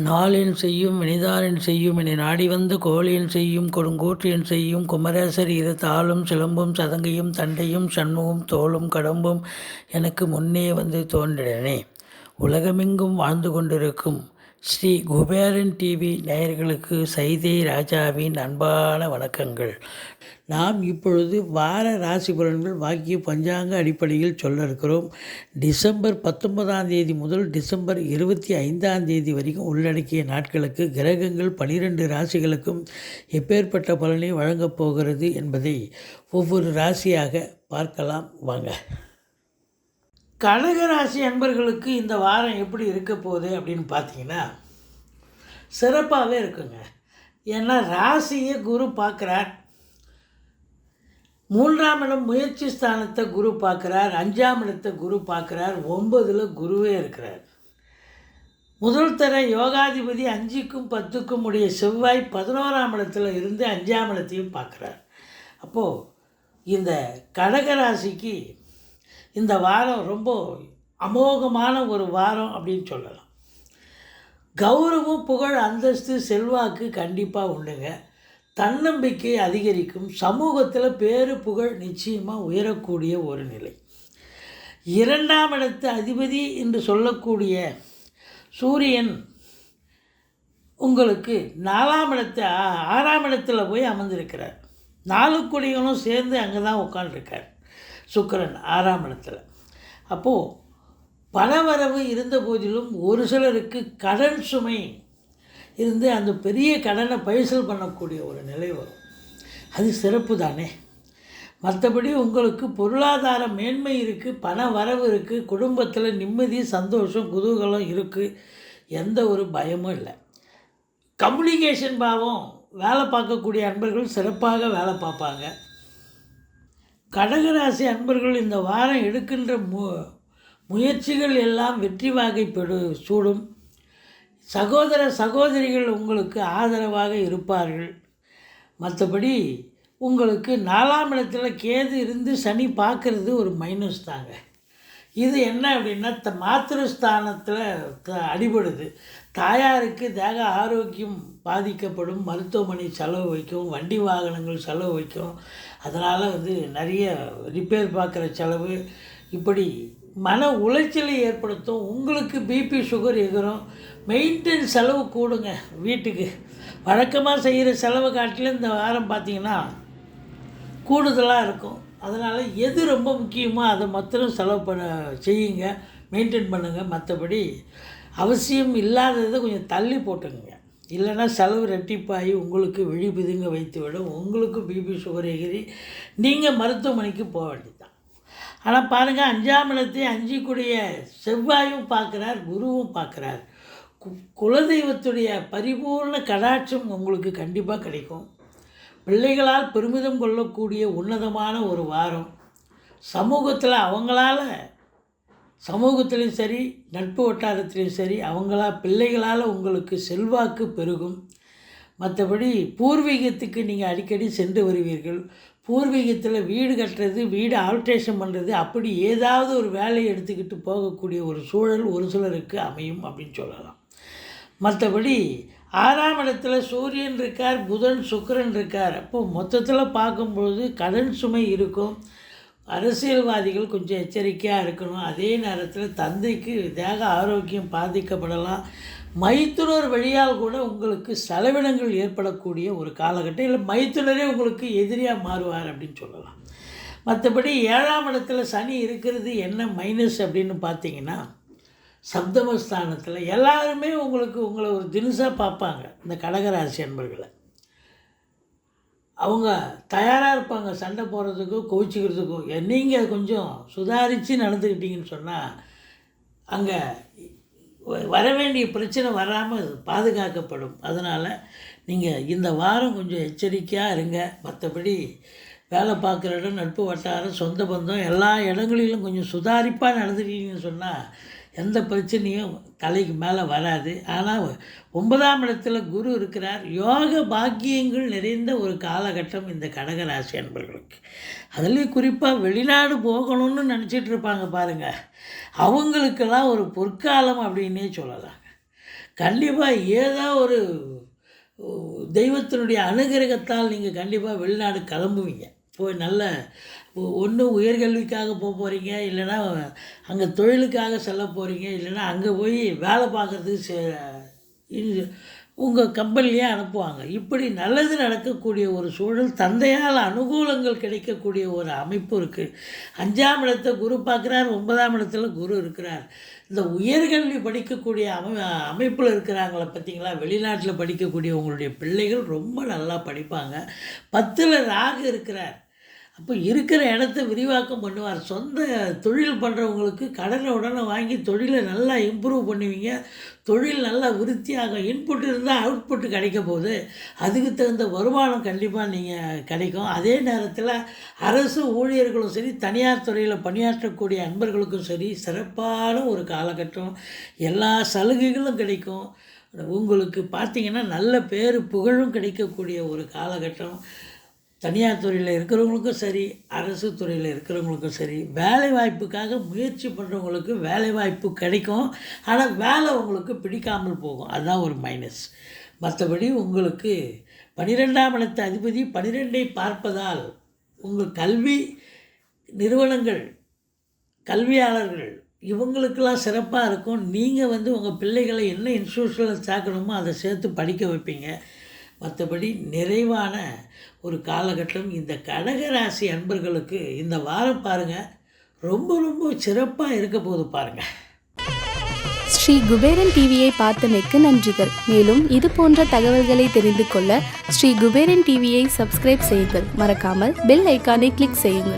நாளென் செய்யும் வினைதானென் செய்யும் என்னை நாடி வந்து கோளென் செய்யும் கொடுங்கோற்றென் செய்யும் குமரேசர் இரு தாளும் சிலம்பும் சதங்கையும் தண்டையும் சண்முகம் தோளும் கடம்பும் எனக்கு முன்னே வந்து தோன்றினே. உலகமெங்கும் வாழ்ந்து கொண்டிருக்கும் ஸ்ரீ குபேரன் டிவி நேயர்களுக்கு சைதை ராஜாவின் அன்பான வணக்கங்கள். நாம் இப்பொழுது வார ராசி பலன்கள் வாக்கிய பஞ்சாங்க அடிப்படையில் சொல்ல இருக்கிறோம். டிசம்பர் 19 முதல் டிசம்பர் 25 வரைக்கும் உள்ளடக்கிய நாட்களுக்கு கிரகங்கள் 12 ராசிகளுக்கும் எப்பேற்பட்ட பலனை வழங்கப் போகிறது என்பதை ஒவ்வொரு ராசியாக பார்க்கலாம் வாங்க. கடகராசி அன்பர்களுக்கு இந்த வாரம் எப்படி இருக்க போகுது அப்படின்னு பார்த்தீங்கன்னா சிறப்பாகவே இருக்குங்க. ஏன்னா ராசியை குரு பார்க்குறார், 3ஆம் இடம் முயற்சி ஸ்தானத்தை குரு பார்க்குறார், 5ஆம் இடத்தை குரு பார்க்குறார், 9ல் குருவே இருக்கிறார். முதல் தர யோகாதிபதி 5க்கும் 10க்கும் உடைய செவ்வாய் 11ஆம் இடத்துல இருந்து 5ஆம் இடத்தையும் பார்க்குறார். அப்போது இந்த கடகராசிக்கு இந்த வாரம் ரொம்ப அமோகமான ஒரு வாரம் அப்படின்னு சொல்லலாம். கௌரவம், புகழ், அந்தஸ்து, செல்வாக்கு கண்டிப்பாக உண்டுங்க. தன்னம்பிக்கை அதிகரிக்கும். சமூகத்தில் பேரு புகழ் நிச்சயமாக உயரக்கூடிய ஒரு நிலை. 2ஆம் இடத்து அதிபதி என்று சொல்லக்கூடிய சூரியன் உங்களுக்கு 4ஆம் இடத்து 6ஆம் இடத்துல போய் அமர்ந்திருக்கிறார். 4 குடிகளும் சேர்ந்து அங்கே தான் உட்காந்துருக்கார். சுக்கிரன் 6ஆம் இடத்துல. அப்போது பணவரவு இருந்த போதிலும் ஒரு சிலருக்கு கடன் சுமை இருந்து அந்த பெரிய கடனை பைசல் பண்ணக்கூடிய ஒரு நிலை வரும். அது சிறப்பு தானே. மற்றபடி உங்களுக்கு பொருளாதார மேன்மை இருக்குது, பண வரவு இருக்குது, குடும்பத்தில் நிம்மதி, சந்தோஷம், குதூகலம் இருக்குது. எந்த ஒரு பயமும் இல்லை. கம்யூனிகேஷன் பாவம் வேலை பார்க்கக்கூடிய அன்பர்கள் சிறப்பாக வேலை பார்ப்பாங்க. கடகராசி அன்பர்கள் இந்த வாரம் எடுக்கின்ற முயற்சிகள் எல்லாம் வெற்றி சூடும். சகோதர சகோதரிகள் உங்களுக்கு ஆதரவாக இருப்பார்கள். மற்றபடி உங்களுக்கு 4ஆம் இடத்துல கேது இருந்து சனி பார்க்குறது ஒரு மைனஸ் தாங்க. இது என்ன அப்படின்னா மாத்திருஸ்தானத்தில் அடிபடுது. தாயாருக்கு தேக ஆரோக்கியம் பாதிக்கப்படும், மருத்துவமனை செலவு வைக்கும், வண்டி வாகனங்கள் செலவு வைக்கும். அதனால் நிறைய ரிப்பேர் பார்க்குற செலவு, இப்படி மன உளைச்சலை ஏற்படுத்தும். உங்களுக்கு பிபி சுகர் எகிறோம். மெயின்டெனன்ஸ் செலவு கூடுங்க. வீட்டுக்கு வழக்கமாக செய்கிற செலவு காட்டிலும் இந்த வாரம் பார்த்திங்கன்னா கூடுதலாக இருக்கும். அதனால் எது ரொம்ப முக்கியமோ அதை மாத்திரம் செலவு செய்யுங்க, மெயின்டைன் பண்ணுங்கள். மற்றபடி அவசியம் இல்லாததை கொஞ்சம் தள்ளி போட்டுங்க. இல்லைன்னா செலவு ரெட்டிப்பாகி உங்களுக்கு விழிபிதுங்க வைத்துவிடும். உங்களுக்கு பிபி சுகர் எகிரி நீங்கள் மருத்துவமனைக்கு போக வேண்டியதுதான். ஆனால் பாருங்கள், 5ஆம் இடத்தை 5 செவ்வாயும் பார்க்குறார், குருவும் பார்க்குறார். குலதெய்வத்துடைய பரிபூர்ண கடாட்சம் உங்களுக்கு கண்டிப்பாக கிடைக்கும். பிள்ளைகளால் பெருமிதம் கொள்ளக்கூடிய உன்னதமான ஒரு வாரம். சமூகத்தில் அவங்களால, சமூகத்திலையும் சரி நட்பு வட்டாரத்திலையும் சரி பிள்ளைகளால் உங்களுக்கு செல்வாக்கு பெருகும். மற்றபடி பூர்வீகத்துக்கு நீங்கள் அடிக்கடி சென்று வருவீர்கள். பூர்வீகத்தில் வீடு கட்டுறது, வீடு ஆல்ட்ரேஷன் பண்ணுறது, அப்படி ஏதாவது ஒரு வேலையை எடுத்துக்கிட்டு போகக்கூடிய ஒரு சூழல் ஒரு சிலருக்கு அமையும் அப்படின்னு சொல்லலாம். மற்றபடி 6ஆம் இடத்துல சூரியன் இருக்கார், புதன் சுக்கிரன் இருக்கார். அப்போது மொத்தத்தில் பார்க்கும்பொழுது கடன் சுமை இருக்கும். அரசியல்வாதிகள் கொஞ்சம் எச்சரிக்கையாக இருக்கணும். அதே நேரத்தில் தந்தைக்கு தேக ஆரோக்கியம் பாதிக்கப்படலாம். மைத்துனர் வழியால் கூட உங்களுக்கு செலவினங்கள் ஏற்படக்கூடிய ஒரு காலகட்டம், இல்லை மைத்துனரே உங்களுக்கு எதிரியாக மாறுவார் அப்படின்னு சொல்லலாம். மற்றபடி 7ஆம் இடத்துல சனி இருக்கிறது என்ன மைனஸ் அப்படின்னு பார்த்தீங்கன்னா, சப்தமஸ்தானத்தில் எல்லாருமே உங்களை ஒரு தினுசாக பார்ப்பாங்க. இந்த கடகராசி அன்பர்களை அவங்க தயாராக இருப்பாங்க சண்டை போடுறதுக்கும் கோச்சிக்கிறதுக்கும். நீங்கள் கொஞ்சம் சுதாரித்து நடந்துக்கிட்டீங்கன்னு சொன்னால் அங்கே வர வேண்டிய பிரச்சனை வராமல் பாதுகாக்கப்படும். அதனால் நீங்கள் இந்த வாரம் கொஞ்சம் எச்சரிக்கையாக இருங்க. மற்றபடி வேலை பார்க்குற இடம், நட்பு வட்டாரம், சொந்த பந்தம் எல்லா இடங்களிலும் கொஞ்சம் சுதாரிப்பாக நடந்துக்கிட்டீங்கன்னு சொன்னால் எந்த பிரச்சனையும் தலைக்கு மேலே வராது. ஆனால் 9ஆம் இடத்துல குரு இருக்கிறார். யோக பாக்கியங்கள் நிறைந்த ஒரு காலகட்டம் இந்த கடகராசி அன்பர்களுக்கு. அதுலேயும் குறிப்பாக வெளிநாடு போகணும்னு நினச்சிட்டு இருப்பாங்க பாருங்கள், அவங்களுக்கெல்லாம் ஒரு பொற்காலம் அப்படின்னே சொல்லலாம். கண்டிப்பாக ஏதோ ஒரு தெய்வத்தினுடைய அனுகிரகத்தால் நீங்கள் கண்டிப்பாக வெளிநாடு கிளம்புவீங்க. போய் நல்ல ஒன்று உயர்கல்விக்காக போகிறீங்க, இல்லைன்னா அங்கே தொழிலுக்காக செல்ல போகிறீங்க, இல்லைன்னா அங்கே போய் வேலை பார்க்குறதுக்கு உங்கள் கம்பெனிலேயே அனுப்புவாங்க. இப்படி நல்லது நடக்கக்கூடிய ஒரு சூழல், தந்தையால் அனுகூலங்கள் கிடைக்கக்கூடிய ஒரு அமைப்பு இருக்குது. 5ஆம் இடத்தை குரு பார்க்குறார், 9ஆம் இடத்துல குரு இருக்கிறார். இந்த உயர்கல்வி படிக்கக்கூடிய அமைப்பில் இருக்கிறாங்களே பார்த்தீங்களா, வெளிநாட்டில் படிக்கக்கூடிய உங்களுடைய பிள்ளைகள் ரொம்ப நல்லா படிப்பாங்க. 10ல் ராகு இருக்கிறார். அப்போ இருக்கிற இடத்த விரிவாக்கம் பண்ணுவார். சொந்த தொழில் பண்ணுறவங்களுக்கு கடனை உடனே வாங்கி தொழிலை நல்லா இம்ப்ரூவ் பண்ணுவீங்க. தொழில் நல்லா விருத்தியாக இன்புட் இருந்தால் அவுட்புட்டு கிடைக்க போகுது. அதுக்கு தகுந்த வருமானம் கண்டிப்பாக நீங்கள் கிடைக்கும். அதே நேரத்தில் அரசு ஊழியர்களும் சரி, தனியார் துறையில் பணியாற்றக்கூடிய அன்பர்களுக்கும் சரி, சிறப்பான ஒரு காலகட்டம். எல்லா சலுகைகளும் கிடைக்கும். உங்களுக்கு பார்த்திங்கன்னா நல்ல பேர் புகழும் கிடைக்கக்கூடிய ஒரு காலகட்டம். தனியார் துறையில் இருக்கிறவங்களுக்கும் சரி, அரசு துறையில் இருக்கிறவங்களுக்கும் சரி, வேலை வாய்ப்புக்காக முயற்சி பண்ணுறவங்களுக்கு வேலை வாய்ப்பு கிடைக்கும். ஆனால் வேலை உங்களுக்கு பிடிக்காமல் போகும். அதுதான் ஒரு மைனஸ். மற்றபடி உங்களுக்கு 12ஆம் இடத்து அதிபதி 12ஐ பார்ப்பதால் உங்கள் கல்வி நிறுவனங்கள், கல்வியாளர்கள் இவங்களுக்கெல்லாம் சிறப்பாக இருக்கும். நீங்கள் உங்கள் பிள்ளைகளை என்ன இன்ஸ்டியூஷனில் சேர்க்கணுமோ அதை சேர்த்து படிக்க வைப்பீங்க. மற்றபடி நிறைவான ஒரு காலகட்டம் இந்த கடகராசி அன்பர்களுக்கு இந்த வாரம் பாருங்கள், ரொம்ப ரொம்ப சிறப்பாக இருக்க போது பாருங்கள். ஸ்ரீ குபேரன் டிவியை பார்த்தமைக்கு நன்றிகள். மேலும் இது போன்ற தகவல்களை தெரிந்து கொள்ள ஸ்ரீ குபேரன் டிவியை சப்ஸ்கிரைப் செய்யுங்கள். மறக்காமல் பெல் ஐக்கானை கிளிக் செய்யுங்கள்.